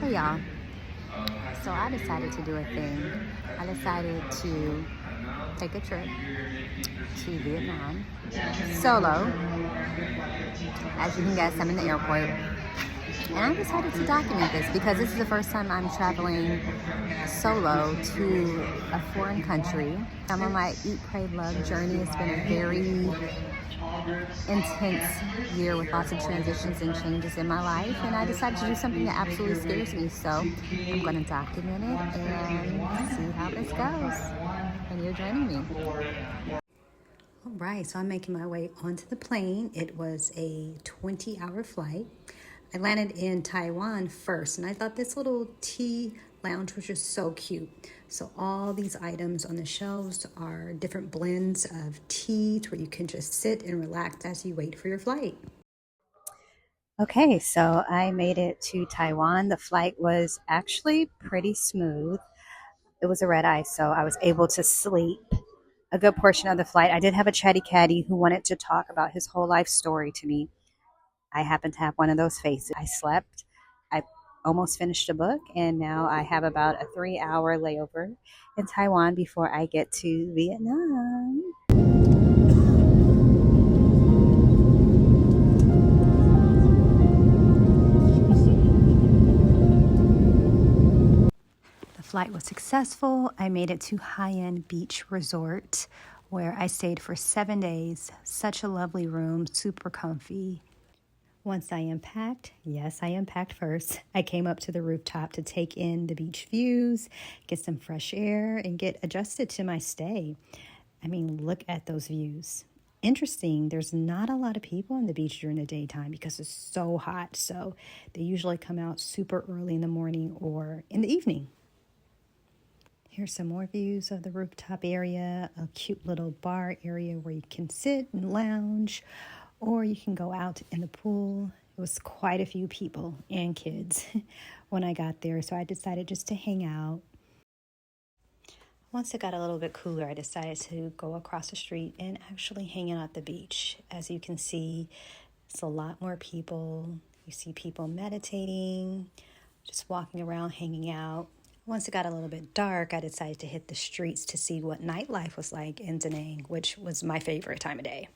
Hey y'all, so I decided to do a thing. I decided to take a trip to Vietnam solo. As you can guess, I'm in the airport. And I decided to document this because this is the first time I'm traveling solo to a foreign country. I'm on my Eat, Pray, Love journey. It's been a very intense year with lots of transitions and changes in my life, and I decided to do something that absolutely scares me. So I'm going to document it and see how this goes. And you're joining me. All right, so I'm making my way onto the plane. It was a 20-hour flight. I landed in Taiwan first, and I thought this little tea lounge was just so cute. So all these items on the shelves are different blends of teas where you can just sit and relax as you wait for your flight. Okay, so I made it to Taiwan. The flight was actually pretty smooth. It was a red eye, so I was able to sleep a good portion of the flight. I did have a chatty catty who wanted to talk about his whole life story to me. I happened to have one of those faces. I slept. I almost finished a book, and now I have about a 3-hour layover in Taiwan before I get to Vietnam. The flight was successful. I made it to High-End Beach Resort where I stayed for 7 days. Such a lovely room, super comfy. Once I unpacked, yes, I unpacked first. I came up to the rooftop to take in the beach views, get some fresh air, and get adjusted to my stay. I mean, look at those views. Interesting, there's not a lot of people on the beach during the daytime because it's so hot. So they usually come out super early in the morning or in the evening. Here's some more views of the rooftop area, a cute little bar area where you can sit and lounge, or you can go out in the pool. It was quite a few people and kids when I got there, so I decided just to hang out. Once it got a little bit cooler, I decided to go across the street and actually hang out at the beach. As you can see, it's a lot more people. You see people meditating, just walking around, hanging out. Once it got a little bit dark, I decided to hit the streets to see what nightlife was like in Danang, which was my favorite time of day.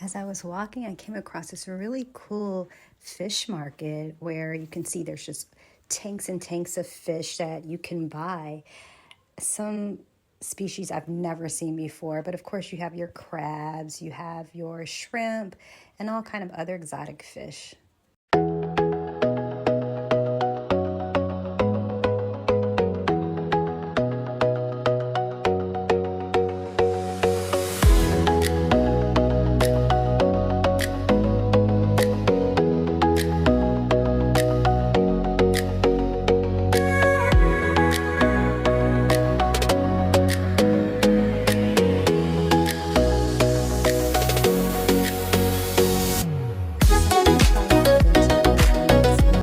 As I was walking, I came across this really cool fish market where you can see there's just tanks and tanks of fish that you can buy. Some species I've never seen before, but of course you have your crabs, you have your shrimp, and all kind of other exotic fish.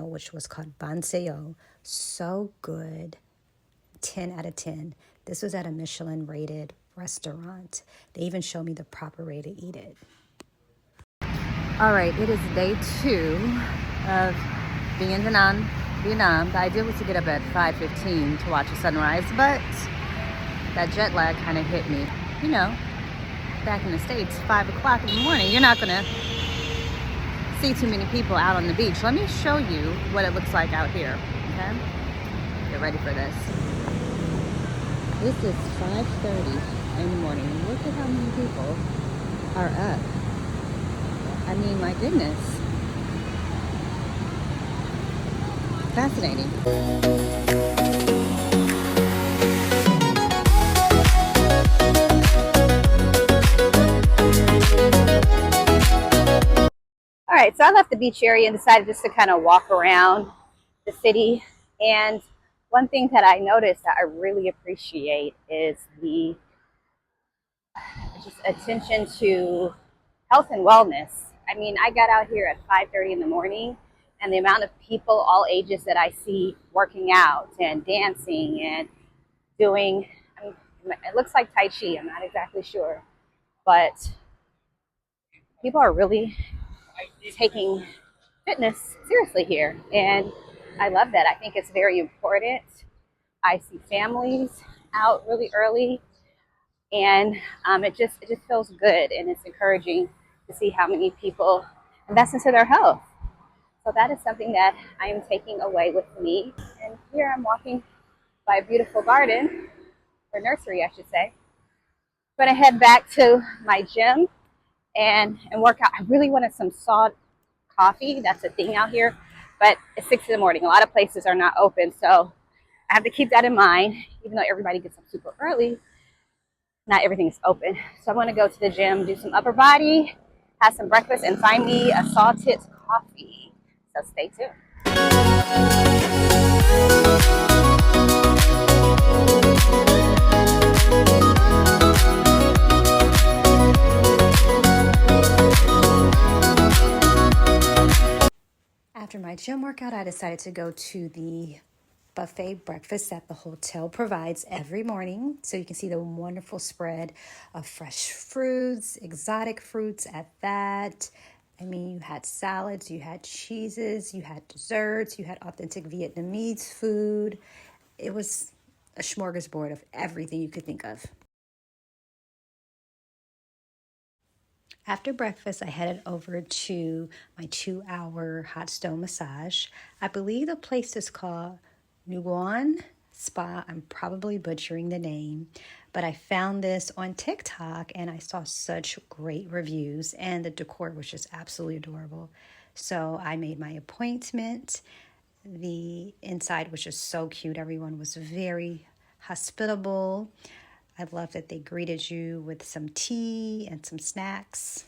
Which was called Banseo. So good. 10 out of 10. This was at a Michelin rated restaurant. They even showed me the proper way to eat it. All right, it is day 2 of being in Danang, Vietnam. The idea was to get up at 5:15 to watch the sunrise, but that jet lag kind of hit me. You know, back in the States, 5 o'clock in the morning, you're not gonna see too many people out on the beach. Let me show you what it looks like out here, okay? Get ready for this. This is 5:30 in the morning. Look at how many people are up. I mean, my goodness. Fascinating. All right, so I left the beach area and decided just to kind of walk around the city. And one thing that I noticed that I really appreciate is the just attention to health and wellness. I mean, I got out here at 5:30 in the morning, and the amount of people, all ages, that I see working out and dancing and doing, I mean, it looks like Tai Chi, I'm not exactly sure, but people are really taking fitness seriously here. And I love that. I think it's very important. I see families out really early, and it just feels good, and it's encouraging to see how many people invest into their health. So that is something that I am taking away with me. And here I'm walking by a beautiful garden, or nursery, I should say. I'm gonna head back to my gym and work out. I really wanted some salt coffee. That's a thing out here, but it's 6 in the morning. A lot of places are not open, so I have to keep that in mind. Even though everybody gets up super early, not everything is open. So I'm gonna go to the gym, do some upper body, have some breakfast, and find me a salted coffee. So stay tuned. After my gym workout, I decided to go to the buffet breakfast that the hotel provides every morning. So you can see the wonderful spread of fresh fruits, exotic fruits at that. I mean, you had salads, you had cheeses, you had desserts, you had authentic Vietnamese food. It was a smorgasbord of everything you could think of. After breakfast, I headed over to my 2-hour hot stone massage. I believe the place is called Nguyen Spa. I'm probably butchering the name, but I found this on TikTok and I saw such great reviews, and the decor was just absolutely adorable. So I made my appointment. The inside was just so cute. Everyone was very hospitable. I love that they greeted you with some tea and some snacks.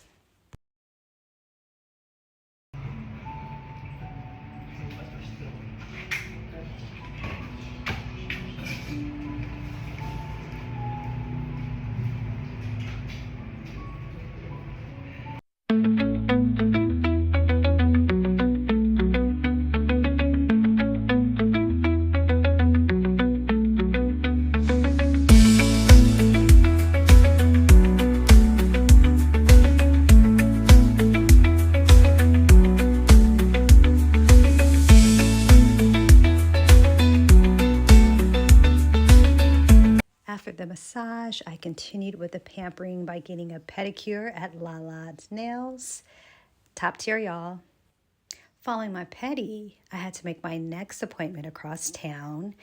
After the massage, I continued with the pampering by getting a pedicure at Lala's Nails. Top tier, y'all. Following my pedi, I had to make my next appointment across town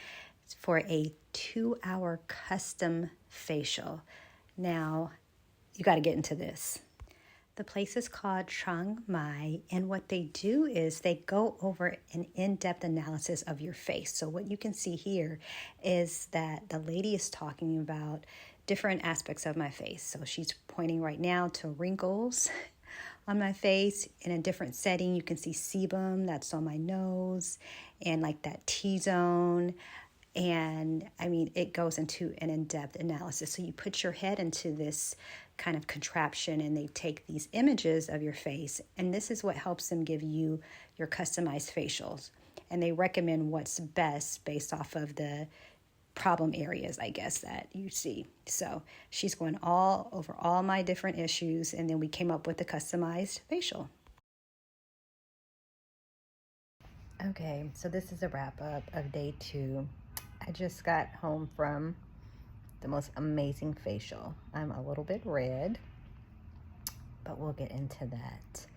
for a 2-hour custom facial. Now, you got to get into this. The place is called Chiang Mai, and what they do is they go over an in-depth analysis of your face. So what you can see here is that the lady is talking about different aspects of my face. So she's pointing right now to wrinkles on my face. In a different setting, you can see sebum that's on my nose and like that T-zone. And I mean, it goes into an in-depth analysis. So you put your head into this kind of contraption and they take these images of your face. And this is what helps them give you your customized facials. And they recommend what's best based off of the problem areas, I guess, that you see. So she's going all over all my different issues. And then we came up with a customized facial. Okay, so this is a wrap up of day 2. I just got home from the most amazing facial. I'm a little bit red, but we'll get into that.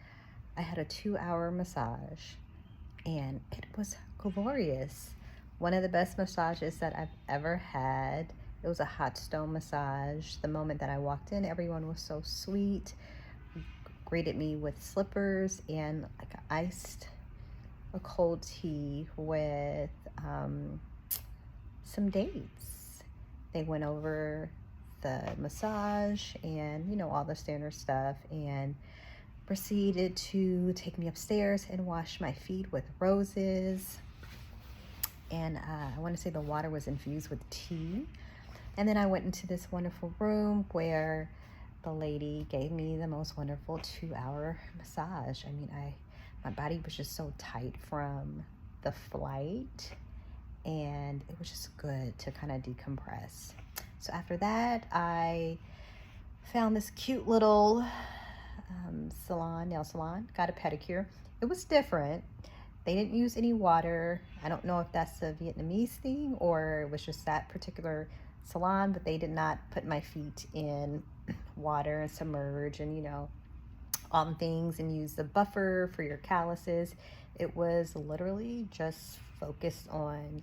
I had a 2-hour massage and it was glorious. One of the best massages that I've ever had. It was a hot stone massage. The moment that I walked in, everyone was so sweet, greeted me with slippers and like a cold tea with some dates. They went over the massage and, you know, all the standard stuff, and proceeded to take me upstairs and wash my feet with roses. And I want to say the water was infused with tea. And then I went into this wonderful room where the lady gave me the most wonderful 2-hour massage. I mean, my body was just so tight from the flight, and it was just good to kind of decompress. So after that, I found this cute little nail salon, got a pedicure. It was different. They didn't use any water. I don't know if that's a Vietnamese thing or it was just that particular salon, but they did not put my feet in water and submerge and, things and use the buffer for your calluses. It was literally just focused on,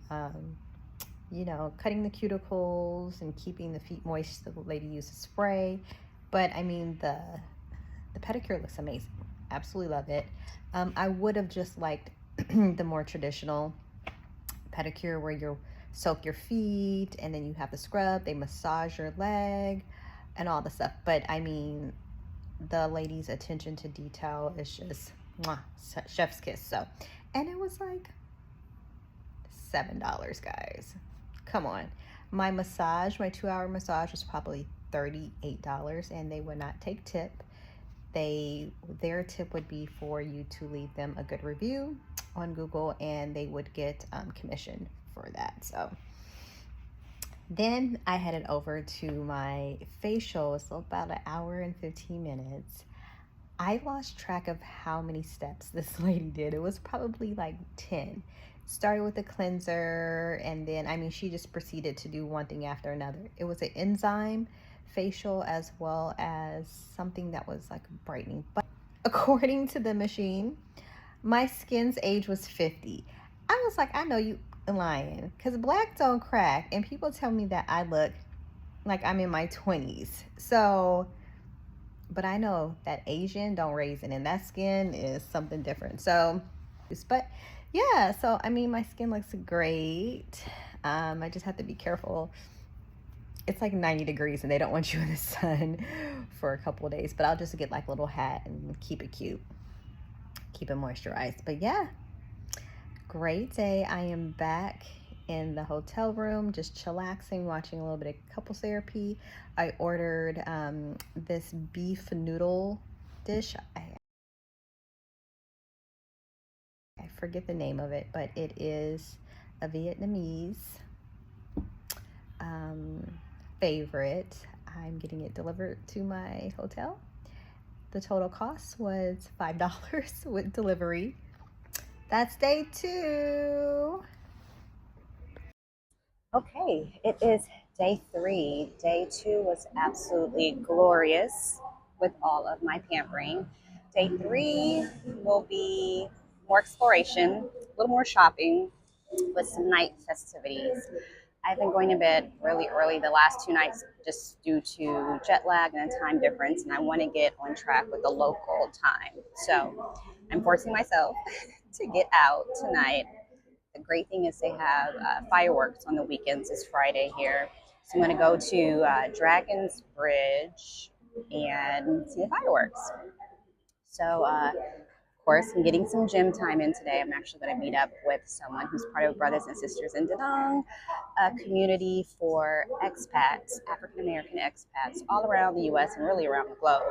cutting the cuticles and keeping the feet moist. The lady used a spray, but I mean, the pedicure looks amazing. Absolutely love it. I would have just liked the more traditional pedicure where you soak your feet and then you have the scrub, they massage your leg and all the stuff. But I mean, the lady's attention to detail is just mwah, chef's kiss. So, and it was like $7, guys. Come on. My 2-hour massage was probably $38, and they would not take tip. Their tip would be for you to leave them a good review on Google, and they would get commission for that. So then I headed over to my facial. So about an hour and 15 minutes. I lost track of how many steps this lady did. It was probably like 10. Started with a cleanser, and then, I mean, she just proceeded to do one thing after another. It was an enzyme facial as well as something that was like brightening. But according to the machine, my skin's age was 50. I was like, I know you lying, because black don't crack, and people tell me that I look like I'm in my 20s. So, but I know that Asian don't raisin, and that skin is something different. So, but yeah, so I mean, my skin looks great. I just have to be careful. It's like 90 degrees and they don't want you in the sun for a couple of days, but I'll just get like a little hat and keep it cute, keep it moisturized. But yeah, great day. I am back in the hotel room, just chillaxing, watching a little bit of couples therapy. I ordered this beef noodle dish. I forget the name of it, but it is a Vietnamese favorite. I'm getting it delivered to my hotel. The total cost was $5 with delivery. That's day 2. Okay, it is day 3. Day 2 was absolutely glorious with all of my pampering. Day 3 will be more exploration, a little more shopping with some night festivities. I've been going to bed really early the last 2 nights just due to jet lag and a time difference, and I want to get on track with the local time. So I'm forcing myself to get out tonight. The great thing is they have fireworks on the weekends. It's Friday here. So I'm going to go to Dragon's Bridge and see the fireworks. So, of course, I'm getting some gym time in today. I'm actually going to meet up with someone who's part of Brothers and Sisters in Danang, a community for expats, African-American expats, all around the U.S. and really around the globe.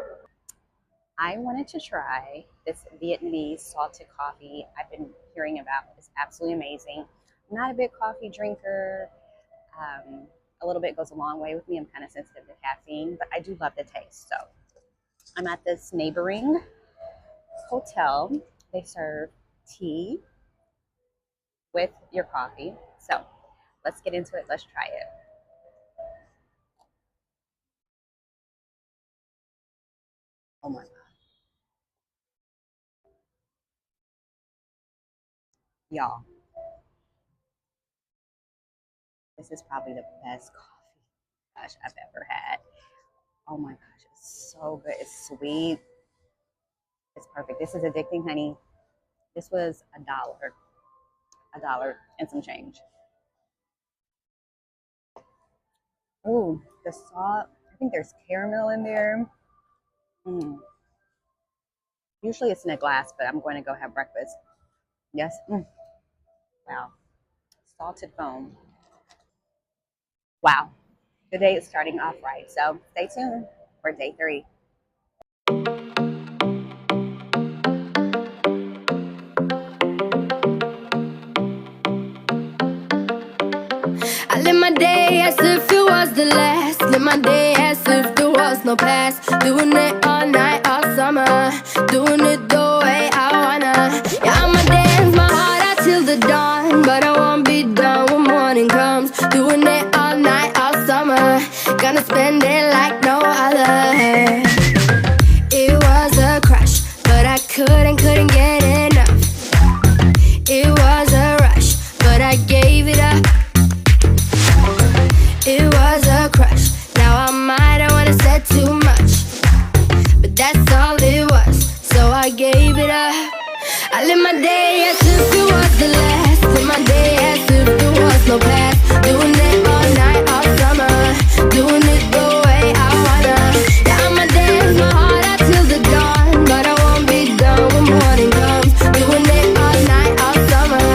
I wanted to try this Vietnamese salted coffee I've been hearing about. It's absolutely amazing. I'm not a big coffee drinker. A little bit goes a long way with me. I'm kind of sensitive to caffeine, but I do love the taste. So I'm at this neighboring hotel. They serve tea with your coffee. So let's get into it. Let's try it. Oh my God. Y'all, this is probably the best coffee I've ever had. Oh my gosh, it's so good. It's sweet. It's perfect. This is addicting, honey. This was a dollar and some change. Ooh, the salt. I think there's caramel in there. Mm. Usually it's in a glass, but I'm going to go have breakfast. Yes. Wow. Salted foam. Wow. The day is starting off right. So stay tuned for day 3. I live my day as if it was the last. Live my day as if there was no past. Doing it all night, all summer. Doing it the way I wanna. Yeah, I'ma dance my heart spend it like no other. It was a crush, but I couldn't get enough. It was a rush, but I gave it up. It was a crush, now I might have wanna said too much, but that's all it was, so I gave it up. I live my day as if it was the last. Live my day as if there was no past. Doing it all night, all summer. Doing it the way I wanna. Yeah, I'ma dance my heart out till the dawn, but I won't be done when morning comes. Doing it all night, all summer.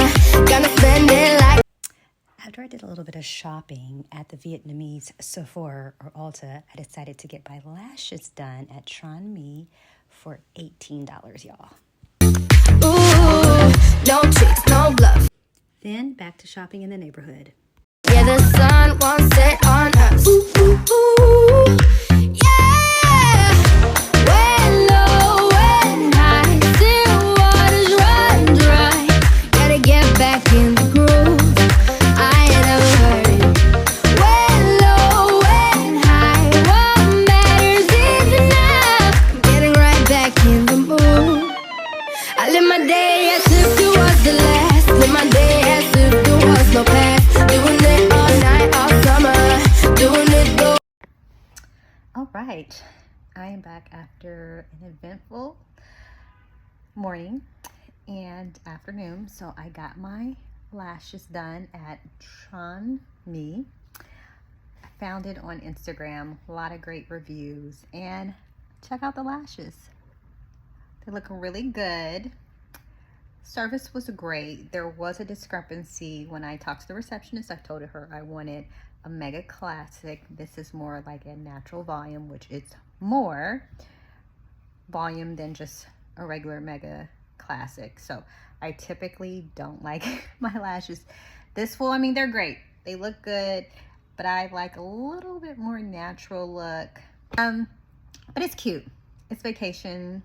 Gonna spend it like. After I did a little bit of shopping at the Vietnamese Sephora or Ulta, I decided to get my lashes done at Tron Me for $18, y'all. Ooh, no tricks, no bluff. Then back to shopping in the neighborhood. Yeah, the sun won't set on us. Ooh, ooh, ooh. Yeah. When low, when high, still waters run dry. Gotta get back in the groove. I ain't never heard it. When low, when high, what matters is enough. Getting right back in the mood. I live my day as if it was the last. Live my day as if there was no past. Doing it all night, all summer. Doing it the. All right, I am back after an eventful morning and afternoon. So I got my lashes done at Tron Me. I found it on Instagram, a lot of great reviews, and check out the lashes. They look really good. Service was great. There was a discrepancy when I talked to the receptionist. I told her I wanted a mega classic. This is more like a natural volume, which is more volume than just a regular mega classic. So I typically don't like my lashes this full. I mean, they're great. They look good, but I like a little bit more natural look. But it's cute. It's vacation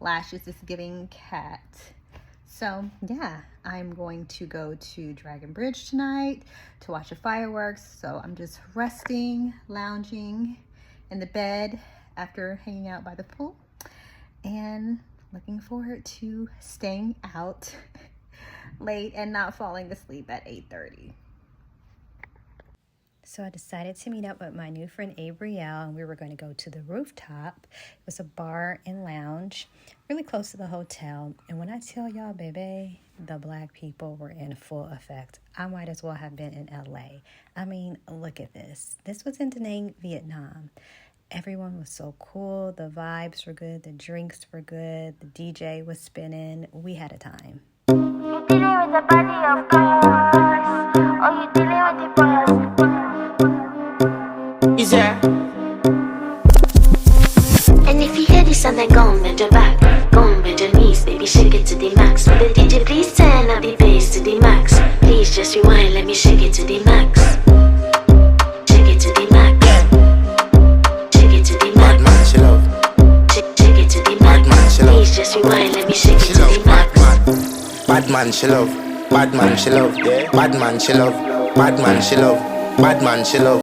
lashes. Is giving cat. So yeah, I'm going to go to Dragon Bridge tonight to watch the fireworks. So I'm just resting, lounging in the bed after hanging out by the pool, and looking forward to staying out late and not falling asleep at 8:30. So I decided to meet up with my new friend Abrielle, and we were going to go to the rooftop. It was a bar and lounge really close to the hotel. And when I tell y'all, baby, the black people were in full effect. I might as well have been in LA. I mean, look at this. This was in Danang, Vietnam. Everyone was so cool. The vibes were good. The drinks were good. The DJ was spinning. We had a time. You dealing with the body of course, or you dealing with the boss? Is that? And if you hear this sound, then go on bend your back, go on bend your knees, baby, shake it to the max. Will the DJ please turn up the bass to the max? Please just rewind, let me shake it to the max. Shake it to the max. Shake it to the max. Bad man, she love. Shake it to the max. Bad man, she love. Please just rewind, let me shake it to the max. Bad man, she love. Bad man, she love. Bad man, she love. Bad man, she love. Bad man, she love.